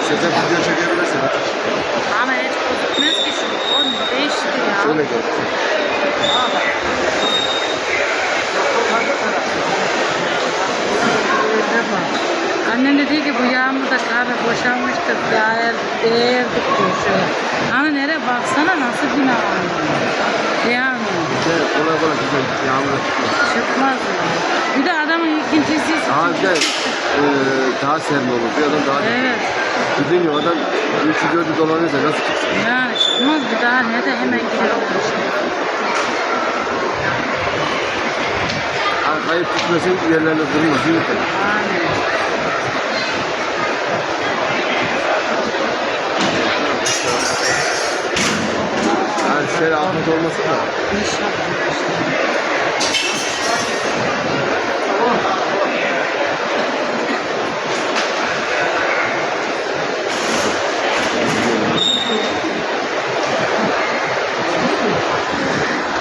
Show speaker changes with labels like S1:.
S1: Size video çekebilirsin.
S2: Ama hiç gözükmez ki şu. O değişti ya.
S1: Şöyle gel.
S2: Annem de diyor ki bu yağmurda kahve boşalmıştır. Değerdik diyor şöyle. Hani nereye baksana nasıl bina var. Yani.
S1: Kolay kolay güzel yağmur çıkmaz.
S2: Çıkmaz yani. Bir de adamın ikincisi.
S1: Daha güzel, daha serin olur. Bir adam daha
S2: Evet.
S1: Dediğim gibi adam 3-4'ü dolanıyorsa nasıl çıksın?
S2: Yani çıkmaz bir daha ne de hemen gidiyormuş.
S1: Kayıp tutmasın yerlerine durmaz.
S2: Aynen.
S1: Yani şöyle afet olmasın da.
S2: İnşallah.